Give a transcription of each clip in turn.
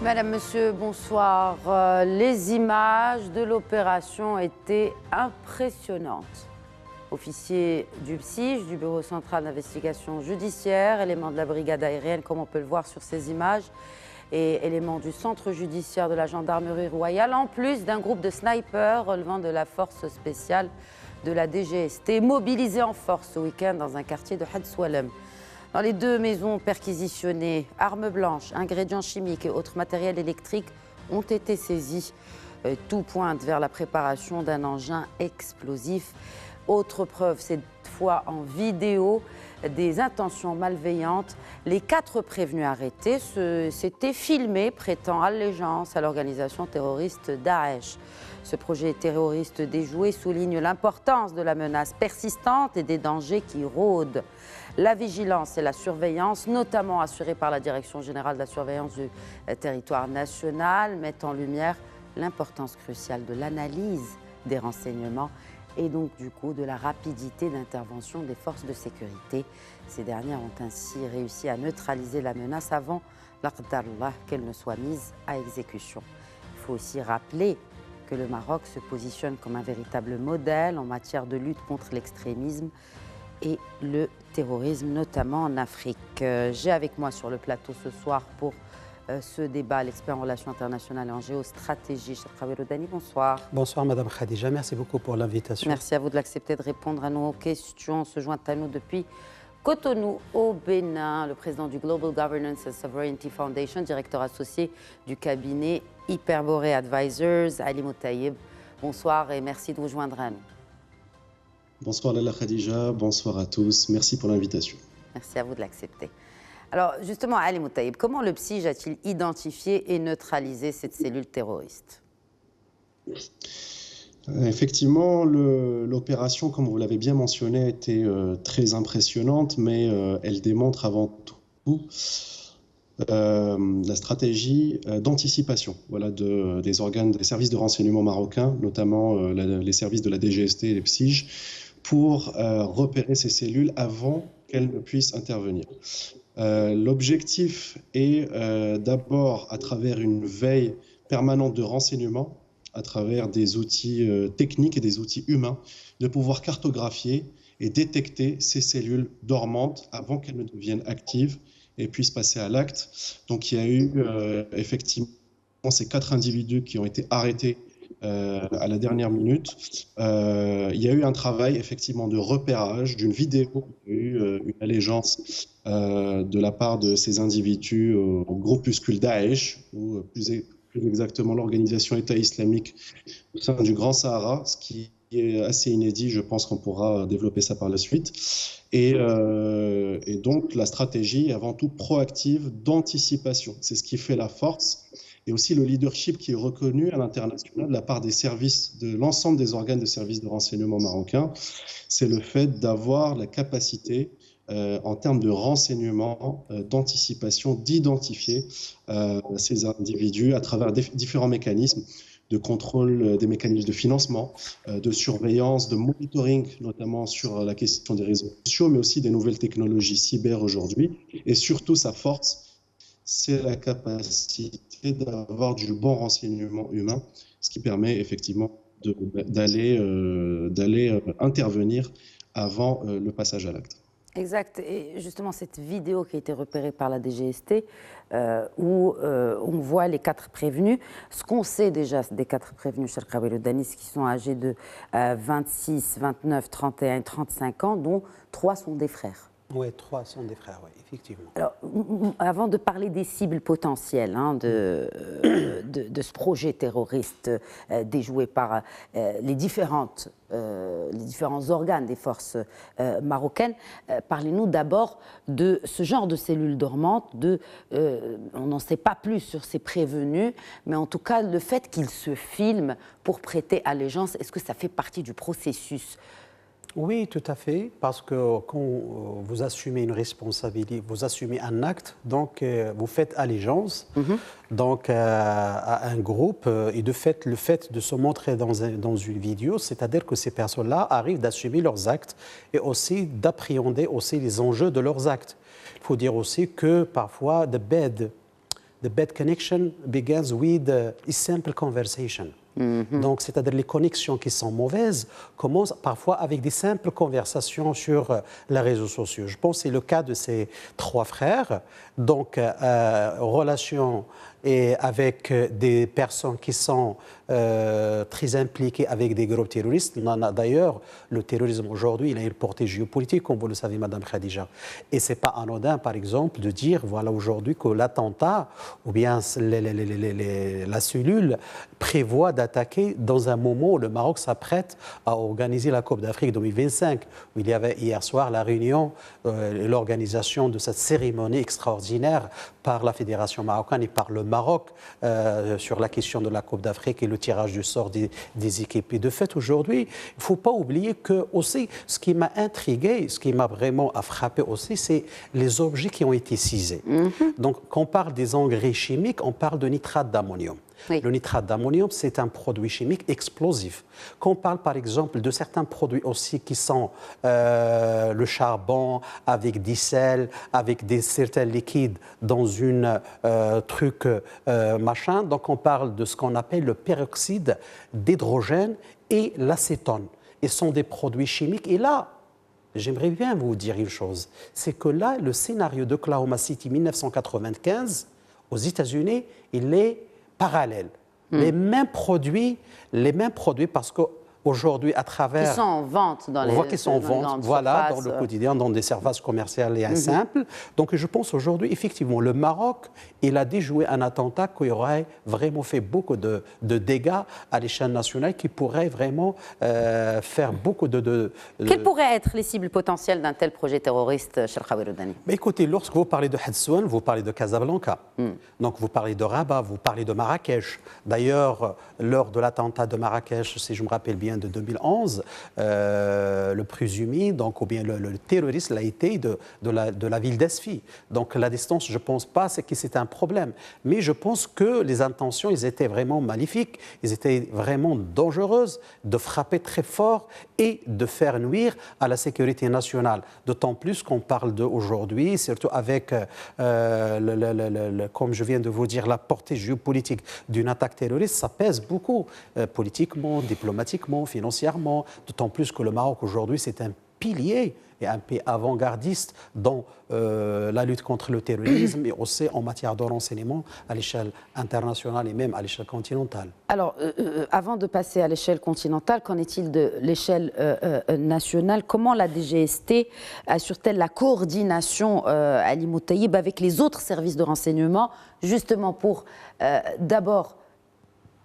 Madame, Monsieur, bonsoir. Les images de l'opération étaient impressionnantes. Officiers du PSIJ, du Bureau central d'investigation judiciaire, éléments de la brigade aérienne, comme on peut le voir sur ces images, et éléments du centre judiciaire de la gendarmerie royale, en plus d'un groupe de snipers relevant de la force spéciale de la DGST, mobilisés en force ce week-end dans un quartier de Had-Soualem. Dans les deux maisons perquisitionnées, armes blanches, ingrédients chimiques et autres matériels électriques ont été saisis. Tout pointe vers la préparation d'un engin explosif. Autre preuve, cette fois en vidéo, des intentions malveillantes. Les 4 prévenus arrêtés s'étaient filmés prêtant allégeance à l'organisation terroriste Daesh. Ce projet terroriste déjoué souligne l'importance de la menace persistante et des dangers qui rôdent. La vigilance et la surveillance, notamment assurées par la Direction générale de la surveillance du territoire national, mettent en lumière l'importance cruciale de l'analyse des renseignements et donc du coup de la rapidité d'intervention des forces de sécurité. Ces dernières ont ainsi réussi à neutraliser la menace avant l'Aqdarullah qu'elle ne soit mise à exécution. Il faut aussi rappeler que le Maroc se positionne comme un véritable modèle en matière de lutte contre l'extrémisme et le terrorisme, notamment en Afrique. J'ai avec moi sur le plateau ce soir pour ce débat l'expert en relations internationales et en géostratégie, Cheikh Khawer Oudani. Bonsoir. Bonsoir Madame Khadija, merci beaucoup pour l'invitation. Merci à vous de l'accepter, de répondre à nos questions. On se joint à nous depuis Cotonou au Bénin, le président du Global Governance and Sovereignty Foundation, directeur associé du cabinet Hyperborée Advisors, Ali Moutaïeb. Bonsoir et merci de vous joindre à nous. Bonsoir Lalla Khadija, bonsoir à tous, merci pour l'invitation. Merci à vous de l'accepter. Alors justement, Ali Moutaïeb, comment le PSIJ a-t-il identifié et neutralisé cette cellule terroriste ? Effectivement, l'opération, comme vous l'avez bien mentionné, était très impressionnante, mais elle démontre avant tout la stratégie d'anticipation des organes, des services de renseignement marocains, notamment les services de la DGST et les PSIJ, pour repérer ces cellules avant qu'elles ne puissent intervenir. L'objectif est d'abord, à travers une veille permanente de renseignement, à travers des outils techniques et des outils humains, de pouvoir cartographier et détecter ces cellules dormantes avant qu'elles ne deviennent actives et puissent passer à l'acte. Donc il y a eu effectivement ces 4 individus qui ont été arrêtés à la dernière minute. Il y a eu un travail effectivement de repérage d'une vidéo, il y a eu une allégeance de la part de ces individus au groupuscule Daesh, ou plus exactement l'organisation État islamique au sein du Grand Sahara, ce qui est assez inédit, je pense qu'on pourra développer ça par la suite. Et donc la stratégie est avant tout proactive d'anticipation. C'est ce qui fait la force et aussi le leadership qui est reconnu à l'international de la part des services, de l'ensemble des organes de services de renseignement marocains. C'est le fait d'avoir la capacité en termes de renseignement, d'anticipation, d'identifier ces individus à travers différents mécanismes de contrôle, des mécanismes de financement, de surveillance, de monitoring, notamment sur la question des réseaux sociaux, mais aussi des nouvelles technologies cyber aujourd'hui. Et surtout, sa force, c'est la capacité d'avoir du bon renseignement humain, ce qui permet effectivement d'aller intervenir avant le passage à l'acte. Exact. Et justement, cette vidéo qui a été repérée par la DGST, où on voit les 4 prévenus, ce qu'on sait déjà des 4 prévenus, Cheikh Khawer Oudani, qui sont âgés de 26, 29, 31 et 35 ans, dont 3 sont des frères. Oui, 3 sont des frères, oui, effectivement. Alors, avant de parler des cibles potentielles de ce projet terroriste déjoué par les différents organes des forces marocaines, parlez-nous d'abord de ce genre de cellules dormantes. On n'en sait pas plus sur ces prévenus, mais en tout cas, le fait qu'ils se filment pour prêter allégeance, est-ce que ça fait partie du processus ? Oui, tout à fait, parce que quand vous assumez une responsabilité, vous assumez un acte, donc vous faites allégeance donc, à un groupe, et de fait, le fait de se montrer dans une vidéo, c'est-à-dire que ces personnes-là arrivent d'assumer leurs actes et aussi d'appréhender aussi les enjeux de leurs actes. Il faut dire aussi que parfois, the bad the bad connection begins with a simple conversation. Donc, c'est-à-dire les connexions qui sont mauvaises commencent parfois avec des simples conversations sur les réseaux sociaux. Je pense que c'est le cas de ces trois frères. Donc, relation et avec des personnes qui sont très impliquées avec des groupes terroristes. On en a d'ailleurs, le terrorisme aujourd'hui, il a une portée géopolitique, comme vous le savez, Madame Khadija. Et ce n'est pas anodin, par exemple, de dire, voilà, aujourd'hui, que l'attentat ou bien la cellule prévoit d'attaquer dans un moment où le Maroc s'apprête à organiser la Coupe d'Afrique 2025, où il y avait hier soir la réunion et l'organisation de cette cérémonie extraordinaire par la Fédération marocaine et par le Maroc sur la question de la Coupe d'Afrique et le tirage du sort des équipes. Et de fait, aujourd'hui, il ne faut pas oublier que aussi, ce qui m'a intrigué, ce qui m'a vraiment frappé aussi, c'est les objets qui ont été sisés. Donc, quand on parle des engrais chimiques, on parle de nitrate d'ammonium. Oui. Le nitrate d'ammonium, c'est un produit chimique explosif. Quand on parle par exemple de certains produits aussi qui sont le charbon avec des sels, avec certains liquides dans une truc machin, donc on parle de ce qu'on appelle le peroxyde d'hydrogène et l'acétone. Et ce sont des produits chimiques. Et là, j'aimerais bien vous dire une chose, c'est que là, le scénario d'Oklahoma City 1995 aux États-Unis, il est parallèles. Les mêmes produits, parce qu'aujourd'hui, à travers... Qui sont en vente dans les... Qui sont en vente, voilà, dans le quotidien, dans des services commerciaux et simples. Donc, je pense aujourd'hui, effectivement, le Maroc, il a déjoué un attentat qui aurait vraiment fait beaucoup de dégâts à l'échelle nationale, qui pourrait vraiment faire beaucoup de... Quelles pourraient être les cibles potentielles d'un tel projet terroriste, Chelkhaoui Roudani? Mais écoutez, lorsque vous parlez de Hadsoun, vous parlez de Casablanca. Donc, vous parlez de Rabat, vous parlez de Marrakech. D'ailleurs, lors de l'attentat de Marrakech, si je me rappelle bien, de 2011, le présumé, donc, ou bien le terroriste, l'a été de la ville d'Esfi. Donc, la distance, je ne pense pas que c'est un problème. Mais je pense que les intentions, elles étaient vraiment maléfiques, elles étaient vraiment dangereuses, de frapper très fort et de faire nuire à la sécurité nationale. D'autant plus qu'on parle d'aujourd'hui, surtout avec, comme je viens de vous dire, la portée géopolitique d'une attaque terroriste, ça pèse beaucoup, politiquement, diplomatiquement, financièrement, d'autant plus que le Maroc aujourd'hui, c'est un pilier et un pays avant-gardiste dans la lutte contre le terrorisme et aussi en matière de renseignement à l'échelle internationale et même à l'échelle continentale. Alors, avant de passer à l'échelle continentale, qu'en est-il de l'échelle nationale? Comment la DGST assure-t-elle la coordination à l'Imoutaïb avec les autres services de renseignement, justement pour d'abord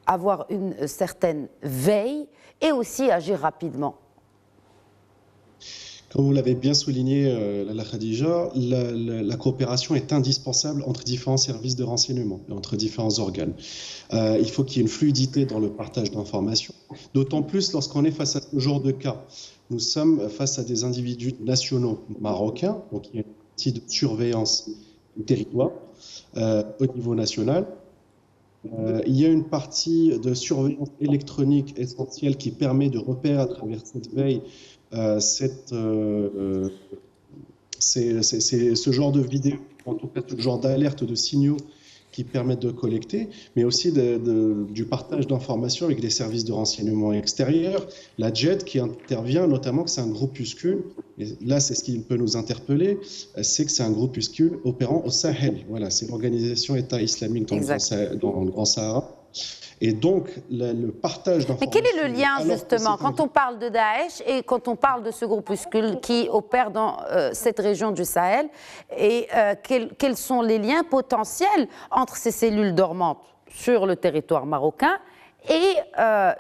avoir une certaine veille et aussi agir rapidement? Comme vous l'avez bien souligné, Lala Khadija, la coopération est indispensable entre différents services de renseignement, entre différents organes. Il faut qu'il y ait une fluidité dans le partage d'informations, d'autant plus lorsqu'on est face à ce genre de cas. Nous sommes face à des individus nationaux marocains, donc il y a une partie de surveillance du territoire au niveau national. Il y a une partie de surveillance électronique essentielle qui permet de repérer à travers cette veille ce genre de vidéos, en tout cas ce genre d'alerte, de signaux qui permettent de collecter, mais aussi du partage d'informations avec les services de renseignement extérieurs. La JED qui intervient, notamment que c'est un groupuscule, et là c'est ce qui peut nous interpeller, c'est que c'est un groupuscule opérant au Sahel. Voilà, c'est l'organisation État islamique dans le Grand Sahara. Et donc, le partage d'informations... Mais quel est le lien, justement, quand on parle de Daesh et quand on parle de ce groupuscule qui opère dans cette région du Sahel, et quels sont les liens potentiels entre ces cellules dormantes sur le territoire marocain et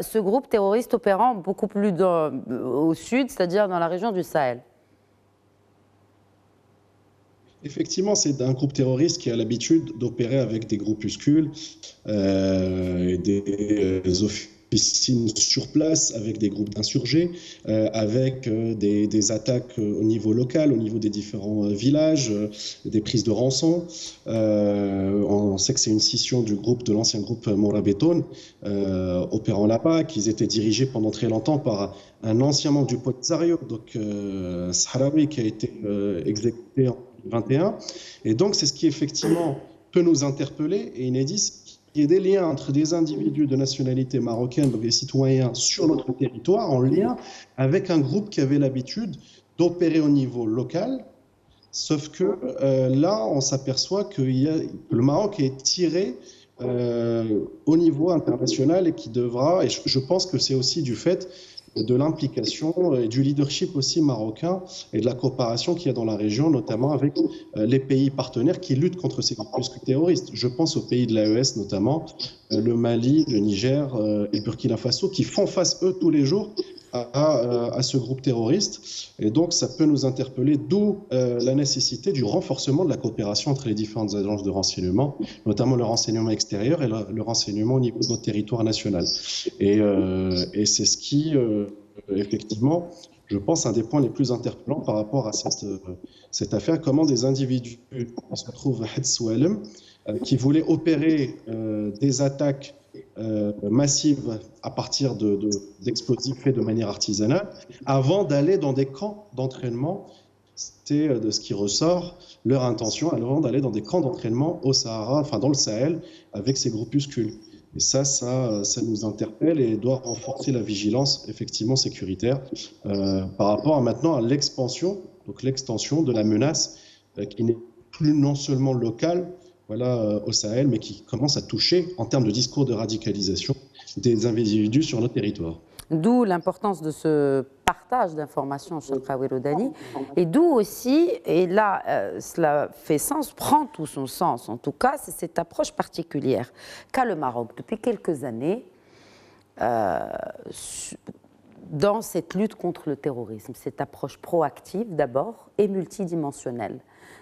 ce groupe terroriste opérant beaucoup plus au sud, c'est-à-dire dans la région du Sahel? Effectivement, c'est un groupe terroriste qui a l'habitude d'opérer avec des groupuscules, des officines sur place, avec des groupes d'insurgés, avec des attaques au niveau local, au niveau des différents villages, des prises de rançon. On sait que c'est une scission de l'ancien groupe Morabitoun, opérant là-bas, qu'ils étaient dirigés pendant très longtemps par un ancien membre du Polisario, donc Sahraoui, qui a été exécuté en 2021. Et donc, c'est ce qui effectivement peut nous interpeller et inédit, qu'il y ait des liens entre des individus de nationalité marocaine, donc des citoyens sur notre territoire, en lien avec un groupe qui avait l'habitude d'opérer au niveau local. Sauf que là, on s'aperçoit que le Maroc est tiré au niveau international et qui devra, et je pense que c'est aussi du fait de l'implication et du leadership aussi marocain et de la coopération qu'il y a dans la région, notamment avec les pays partenaires qui luttent contre ces groupuscules terroristes. Je pense aux pays de l'AES notamment, le Mali, le Niger et le Burkina Faso, qui font face, eux, tous les jours à ce groupe terroriste. Et donc, ça peut nous interpeller, d'où la nécessité du renforcement de la coopération entre les différentes agences de renseignement, notamment le renseignement extérieur et le renseignement au niveau de notre territoire national. Et c'est ce qui, effectivement, je pense, un des points les plus interpellants par rapport à cette affaire, comment des individus qui se trouvent à Soualem, qui voulaient opérer des attaques massive à partir d'explosifs faits de manière artisanale, avant d'aller dans des camps d'entraînement. C'était de ce qui ressort leur intention, avant d'aller dans des camps d'entraînement au Sahara, enfin dans le Sahel, avec ces groupuscules. Et ça nous interpelle et doit renforcer la vigilance effectivement sécuritaire par rapport maintenant à l'expansion de la menace qui n'est plus non seulement locale, voilà, au Sahel, mais qui commence à toucher, en termes de discours de radicalisation, des individus sur notre territoire. D'où l'importance de ce partage d'informations, Chelkaoui Roudani, et d'où aussi, et là, cela fait sens, prend tout son sens, en tout cas, c'est cette approche particulière qu'a le Maroc depuis quelques années dans cette lutte contre le terrorisme, cette approche proactive d'abord et multidimensionnelle.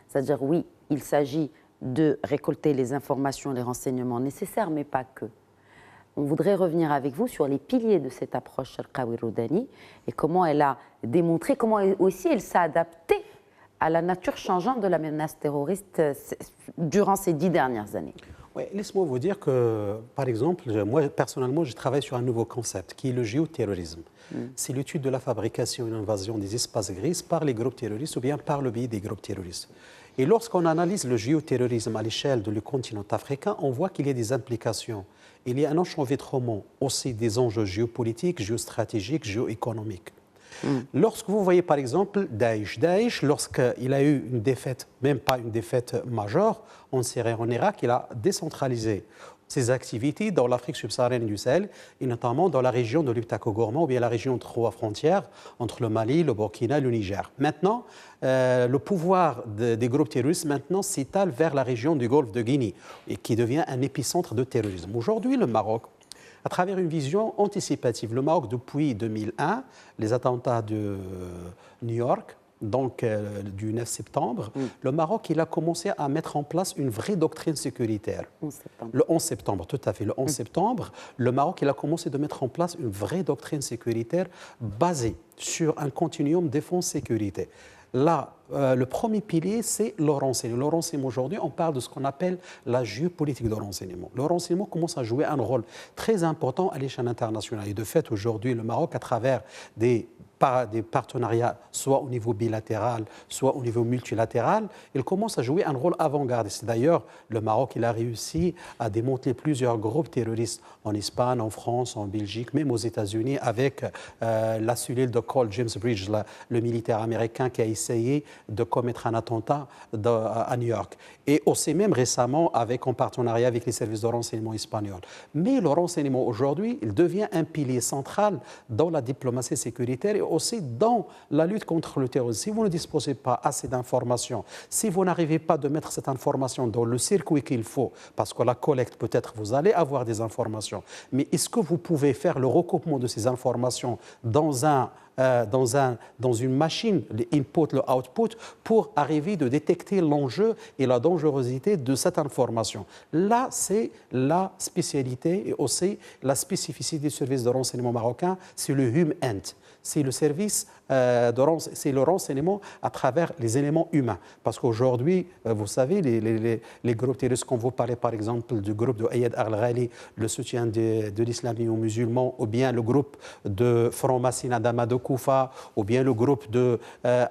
C'est-à-dire, oui, il s'agit de récolter les informations, les renseignements nécessaires, mais pas que. On voudrait revenir avec vous sur les piliers de cette approche Chelkaoui Roudani et comment elle a démontré, comment aussi elle s'est adaptée à la nature changeante de la menace terroriste durant ces 10 dernières années. Oui, laisse-moi vous dire que, par exemple, moi personnellement, je travaille sur un nouveau concept qui est le géoterrorisme. C'est l'étude de la fabrication et l'invasion des espaces gris par les groupes terroristes ou bien par le biais des groupes terroristes. Et lorsqu'on analyse le géoterrorisme à l'échelle du continent africain, on voit qu'il y a des implications. Il y a un enchevêtrement aussi des enjeux géopolitiques, géostratégiques, géoéconomiques. Lorsque vous voyez par exemple Daesh, lorsqu'il a eu une défaite, même pas une défaite majeure en Syrie et en Irak, il a décentralisé ses activités dans l'Afrique subsaharienne du Sahel et notamment dans la région de l'Uptako-Gourma ou bien la région de 3 frontières entre le Mali, le Burkina et le Niger. Maintenant, le pouvoir des groupes terroristes maintenant s'étale vers la région du Golfe de Guinée et qui devient un épicentre de terrorisme. Aujourd'hui, le Maroc, à travers une vision anticipative, le Maroc depuis 2001, les attentats de New York, donc du 9 septembre, le Maroc il a commencé à mettre en place une vraie doctrine sécuritaire. Le 11 septembre, tout à fait. Le 11 septembre, le Maroc il a commencé de mettre en place une vraie doctrine sécuritaire basée sur un continuum défense-sécurité. Là, le premier pilier, c'est le renseignement. Le renseignement, aujourd'hui, on parle de ce qu'on appelle la géopolitique de renseignement. Le renseignement commence à jouer un rôle très important à l'échelle internationale. Et de fait, aujourd'hui, le Maroc, à travers des partenariats, soit au niveau bilatéral, soit au niveau multilatéral, il commence à jouer un rôle avant-gardiste. D'ailleurs, le Maroc, il a réussi à démanteler plusieurs groupes terroristes en Espagne, en France, en Belgique, même aux États-Unis, avec la cellule de Cole James Bridge, le militaire américain qui a essayé de commettre un attentat à New York. Et aussi même récemment, en partenariat avec les services de renseignement espagnols. Mais le renseignement aujourd'hui, il devient un pilier central dans la diplomatie sécuritaire et aussi dans la lutte contre le terrorisme. Si vous ne disposez pas assez d'informations, si vous n'arrivez pas à mettre cette information dans le circuit qu'il faut, parce que la collecte, peut-être, vous allez avoir des informations, mais est-ce que vous pouvez faire le recoupement de ces informations dans une machine, l'input, le output, pour arriver à détecter l'enjeu et la dangerosité de cette information. Là, c'est la spécialité et aussi la spécificité du service de renseignement marocain, c'est le HUM-ENT. C'est le service c'est le renseignement à travers les éléments humains. Parce qu'aujourd'hui, vous savez, les groupes terroristes, quand vous parlez par exemple du groupe de Ayad al-Ghali, le soutien de l'islam aux musulmans, ou bien le groupe de Front Massina Dama de Koufa, ou bien le groupe de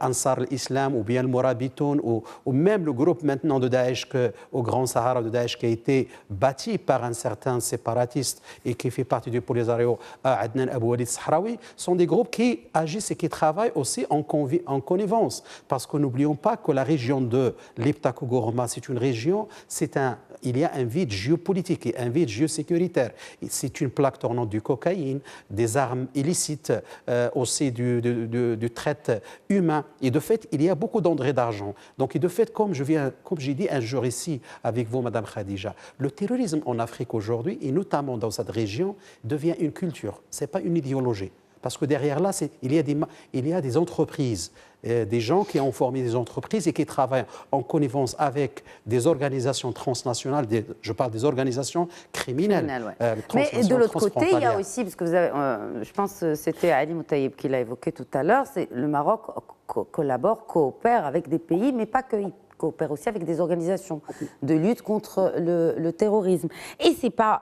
Ansar al-Islam, ou bien le Morabitoun, ou même le groupe maintenant de Daesh, au Grand Sahara de Daesh, qui a été bâti par un certain séparatiste et qui fait partie du Polisario, Adnan Abou Walid Sahraoui, sont des groupes qui agissent et qui travaillent aussi en connivence. Parce que n'oublions pas que la région de l'Iptako-Gourma, c'est une région, il y a un vide géopolitique et un vide géosécuritaire. C'est une plaque tournante du cocaïne, des armes illicites, aussi du traite humain. Et de fait, il y a beaucoup d'entrées d'argent. Donc, et de fait, comme j'ai dit un jour ici avec vous, Madame Khadija, le terrorisme en Afrique aujourd'hui, et notamment dans cette région, devient une culture. Ce n'est pas une idéologie. Parce que derrière là, il y a des entreprises, des gens qui ont formé des entreprises et qui travaillent en connivence avec des organisations transnationales, je parle des organisations criminelles. Mais de l'autre côté, il y a aussi, parce que vous avez, je pense que c'était Ali Moutayeb qui l'a évoqué tout à l'heure, c'est le Maroc coopère avec des pays, mais pas que. Coopère aussi avec des organisations de lutte contre le terrorisme. Et ce n'est pas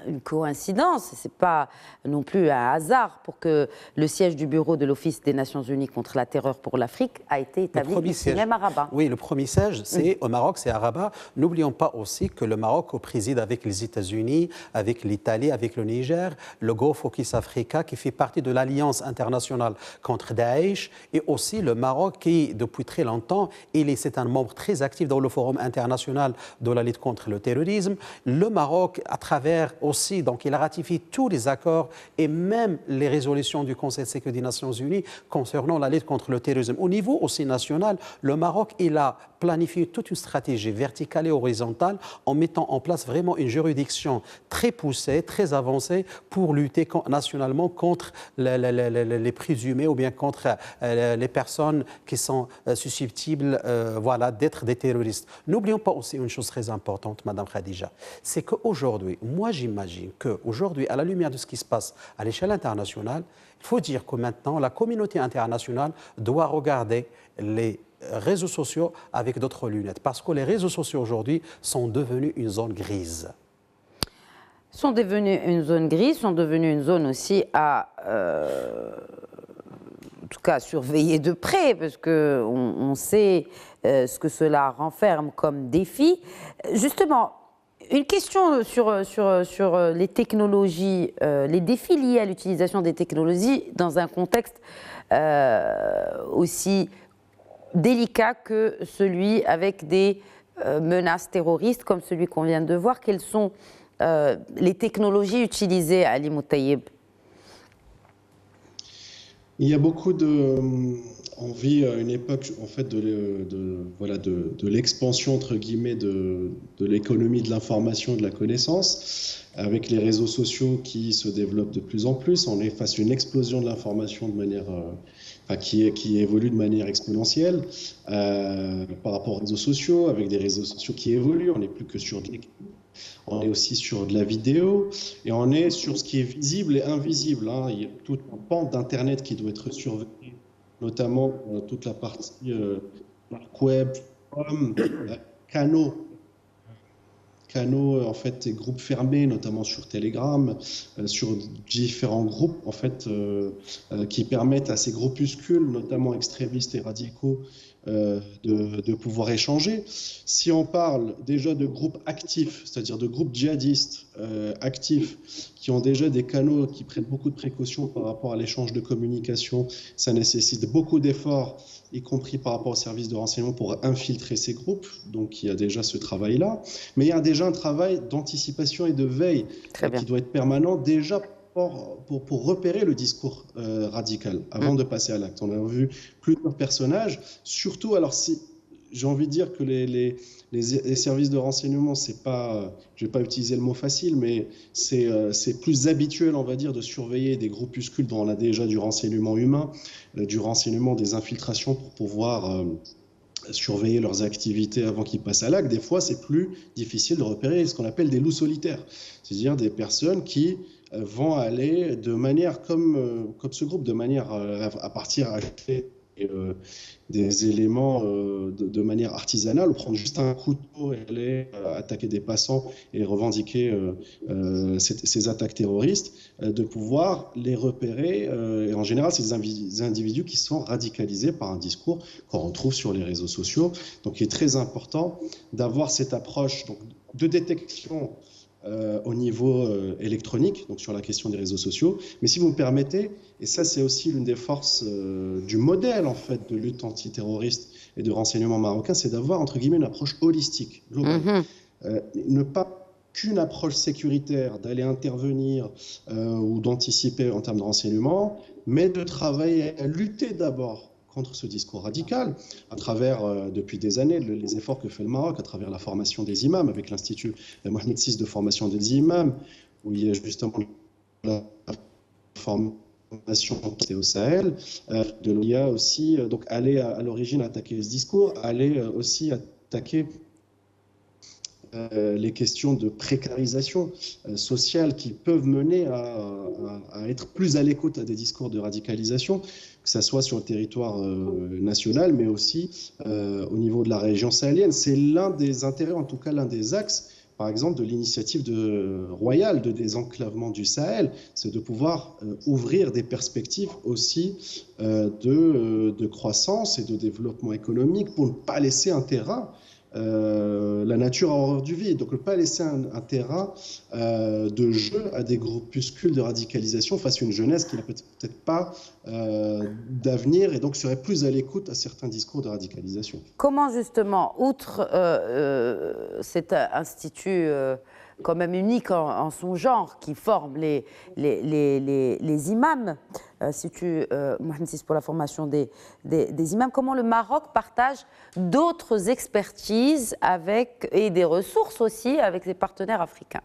une coïncidence, ce n'est pas non plus un hasard pour que le siège du bureau de l'Office des Nations Unies contre la terreur pour l'Afrique a été établi ici même à Rabat. Oui, le premier siège, c'est au Maroc, c'est à Rabat. N'oublions pas aussi que le Maroc préside avec les États-Unis, avec l'Italie, avec le Niger, le Gulf Focus Africa, qui fait partie de l'Alliance internationale contre Daesh, et aussi le Maroc qui, depuis très longtemps, c'est un membre très actif dans le Forum international de la lutte contre le terrorisme. Le Maroc, à travers aussi, donc il a ratifié tous les accords et même les résolutions du Conseil de sécurité des Nations Unies concernant la lutte contre le terrorisme. Au niveau aussi national, le Maroc, il a planifié toute une stratégie verticale et horizontale en mettant en place vraiment une juridiction très poussée, très avancée pour lutter nationalement contre les présumés ou bien contre les personnes qui sont susceptibles d'être des terroristes. N'oublions pas aussi une chose très importante, Madame Khadija, c'est qu'aujourd'hui, moi j'imagine qu'aujourd'hui, à la lumière de ce qui se passe à l'échelle internationale, il faut dire que maintenant, la communauté internationale doit regarder les réseaux sociaux avec d'autres lunettes, parce que les réseaux sociaux aujourd'hui sont devenus une zone grise. Sont devenus une zone grise, sont devenus une zone aussi à... en tout cas surveiller de près, parce qu'on sait ce que cela renferme comme défi. Justement, une question sur les technologies, les défis liés à l'utilisation des technologies dans un contexte aussi délicat que celui avec des menaces terroristes comme celui qu'on vient de voir. Quelles sont les technologies utilisées, Ali Moutayeb? Il y a beaucoup de... On vit une époque en fait de l'expansion entre guillemets de l'économie de l'information, de la connaissance, avec les réseaux sociaux qui se développent de plus en plus. On est face à une explosion de l'information de manière qui évolue de manière exponentielle par rapport aux réseaux sociaux, avec des réseaux sociaux qui évoluent. On n'est plus que sur on est aussi sur de la vidéo et on est sur ce qui est visible et invisible. Il y a toute une pente d'Internet qui doit être surveillée, notamment toute la partie web, canaux en fait, et groupes fermés, notamment sur Telegram, sur différents groupes en fait qui permettent à ces groupuscules, notamment extrémistes et radicaux, de pouvoir échanger. Si on parle déjà de groupes actifs, c'est-à-dire de groupes djihadistes actifs, qui ont déjà des canaux qui prennent beaucoup de précautions par rapport à l'échange de communication, ça nécessite beaucoup d'efforts, y compris par rapport aux services de renseignement pour infiltrer ces groupes. Donc il y a déjà ce travail-là. Mais il y a déjà un travail d'anticipation et de veille qui doit être permanent déjà pour repérer le discours radical avant de passer à l'acte. On a vu plusieurs personnages, surtout, alors j'ai envie de dire que les services de renseignement, c'est pas, je ne vais pas utiliser le mot facile, mais c'est plus habituel, on va dire, de surveiller des groupuscules dont on a déjà du renseignement humain, du renseignement des infiltrations pour pouvoir surveiller leurs activités avant qu'ils passent à l'acte. Des fois, c'est plus difficile de repérer ce qu'on appelle des loups solitaires, c'est-à-dire des personnes qui vont aller de manière comme ce groupe, de manière à partir à acheter des éléments de manière artisanale, prendre juste un couteau et aller attaquer des passants et revendiquer ces attaques terroristes, de pouvoir les repérer. Et en général, c'est des individus qui sont radicalisés par un discours qu'on retrouve sur les réseaux sociaux. Donc, il est très important d'avoir cette approche donc, de détection au niveau électronique, donc sur la question des réseaux sociaux. Mais si vous me permettez, et ça c'est aussi l'une des forces du modèle en fait de lutte antiterroriste et de renseignement marocain, c'est d'avoir entre guillemets une approche holistique, globale. Ne pas qu'une approche sécuritaire, d'aller intervenir ou d'anticiper en termes de renseignement, mais de travailler à lutter d'abord contre ce discours radical, à travers, depuis des années, les efforts que fait le Maroc, à travers la formation des imams, avec l'Institut Mohamed VI de formation des imams, où il y a justement la formation au Sahel. Il y a aussi, donc, aller à l'origine attaquer ce discours, aller aussi attaquer les questions de précarisation sociale qui peuvent mener à être plus à l'écoute à des discours de radicalisation, que ce soit sur le territoire national, mais aussi au niveau de la région sahélienne. C'est l'un des intérêts, en tout cas l'un des axes, par exemple, de l'initiative royale de désenclavement du Sahel, c'est de pouvoir ouvrir des perspectives aussi de croissance et de développement économique pour ne pas laisser un terrain la nature a horreur du vide, donc ne pas laisser un terrain de jeu à des groupuscules de radicalisation face à une jeunesse qui n'a peut-être pas d'avenir et donc serait plus à l'écoute à certains discours de radicalisation. Comment justement, outre cet institut quand même unique en son genre, qui forme les imams, Institut Mohamed VI pour la formation des imams, comment le Maroc partage d'autres expertises et des ressources aussi avec les partenaires africains?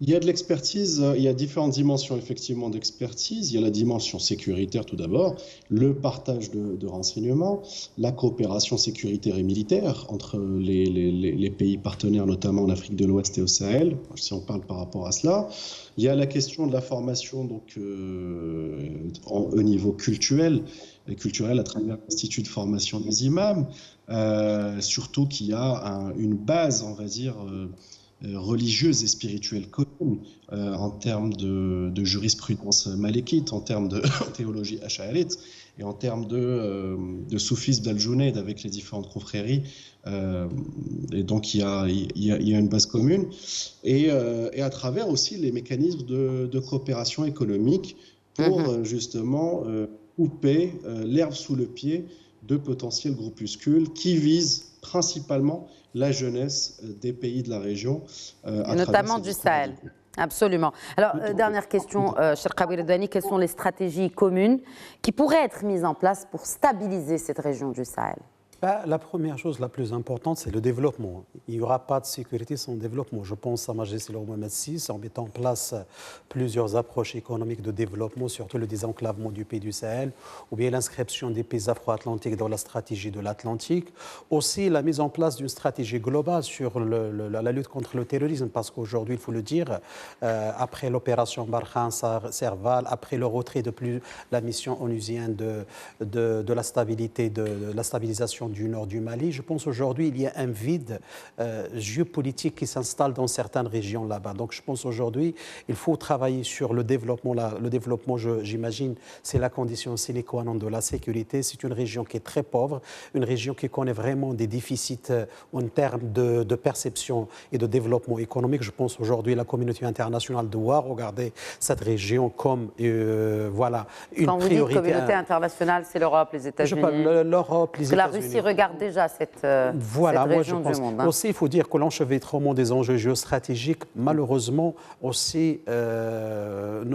Il y a de l'expertise, il y a différentes dimensions effectivement d'expertise. Il y a la dimension sécuritaire tout d'abord, le partage de renseignements, la coopération sécuritaire et militaire entre les pays partenaires, notamment en Afrique de l'Ouest et au Sahel, si on parle par rapport à cela. Il y a la question de la formation donc, au niveau culturel à travers l'Institut de formation des imams, surtout qu'il y a une base, on va dire, religieuse et spirituelle commune en termes de jurisprudence malékite, en termes de théologie ash'arite et en termes de soufisme d'Al-Junayd avec les différentes confréries. Et donc il y a une base commune et à travers aussi les mécanismes de coopération économique pour justement couper l'herbe sous le pied de potentiels groupuscules qui visent principalement la jeunesse des pays de la région. Notamment du Sahel. Absolument. Alors, dernière question, Cheikh Kaboul Redouani, quelles sont les stratégies communes qui pourraient être mises en place pour stabiliser cette région du Sahel? La première chose la plus importante, c'est le développement. Il n'y aura pas de sécurité sans développement. Je pense à Majesté le Mohamed VI en mettant en place plusieurs approches économiques de développement, surtout le désenclavement du pays du Sahel, ou bien l'inscription des pays afro-atlantiques dans la stratégie de l'Atlantique. Aussi, la mise en place d'une stratégie globale sur la lutte contre le terrorisme, parce qu'aujourd'hui, il faut le dire, après l'opération Barkhane Serval, après le retrait de la mission onusienne de la stabilité, de la stabilisation du nord du Mali, je pense aujourd'hui il y a un vide géopolitique qui s'installe dans certaines régions là-bas. Donc je pense aujourd'hui il faut travailler sur le développement. Le développement, j'imagine, c'est la condition sine qua non de la sécurité. C'est une région qui est très pauvre, une région qui connaît vraiment des déficits en termes de perception et de développement économique. Je pense aujourd'hui la communauté internationale doit regarder cette région comme voilà, une Quand priorité. Vous dites communauté internationale, c'est l'Europe, les États-Unis. Je parle l'Europe, les États-Unis. La Russie regarde déjà cette région du monde. Aussi, il faut dire que l'enchevêtrement des enjeux géostratégiques, malheureusement, aussi ne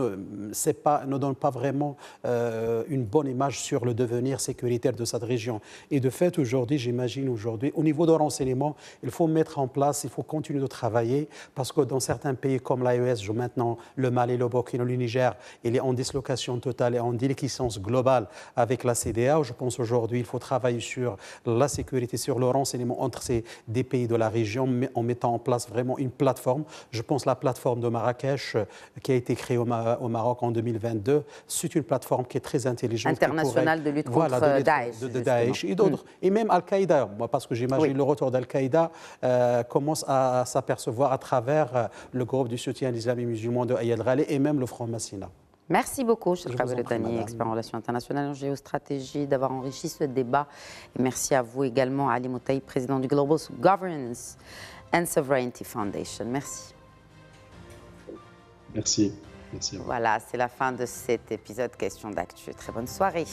donne pas vraiment une bonne image sur le devenir sécuritaire de cette région. Et de fait, aujourd'hui, j'imagine, au niveau de renseignement, il faut mettre en place, il faut continuer de travailler, parce que dans certains pays comme l'AES, maintenant le Mali, le Burkina, le Niger, il est en dislocation totale et en déliquescence globale avec la CEDEAO. Je pense aujourd'hui, il faut travailler sur la sécurité, sur le renseignement entre des pays de la région, en mettant en place vraiment une plateforme. Je pense la plateforme de Marrakech qui a été créée au Maroc en 2022. C'est une plateforme qui est très intelligente. Internationale de lutte contre Daesh. De Daesh et d'autres. Et même Al-Qaïda, parce que j'imagine le retour d'Al-Qaïda commence à s'apercevoir à travers le groupe du soutien à l'islam et musulman de Ayad Ghali et même le Front Massina. Merci beaucoup, Cheikh Abel Thani, expert en relations internationales et en géostratégie, d'avoir enrichi ce débat. Et merci à vous également, Ali Moutaï, président du Global Governance and Sovereignty Foundation. Merci. Merci. Merci. Voilà, c'est la fin de cet épisode Question d'actu. Très bonne soirée.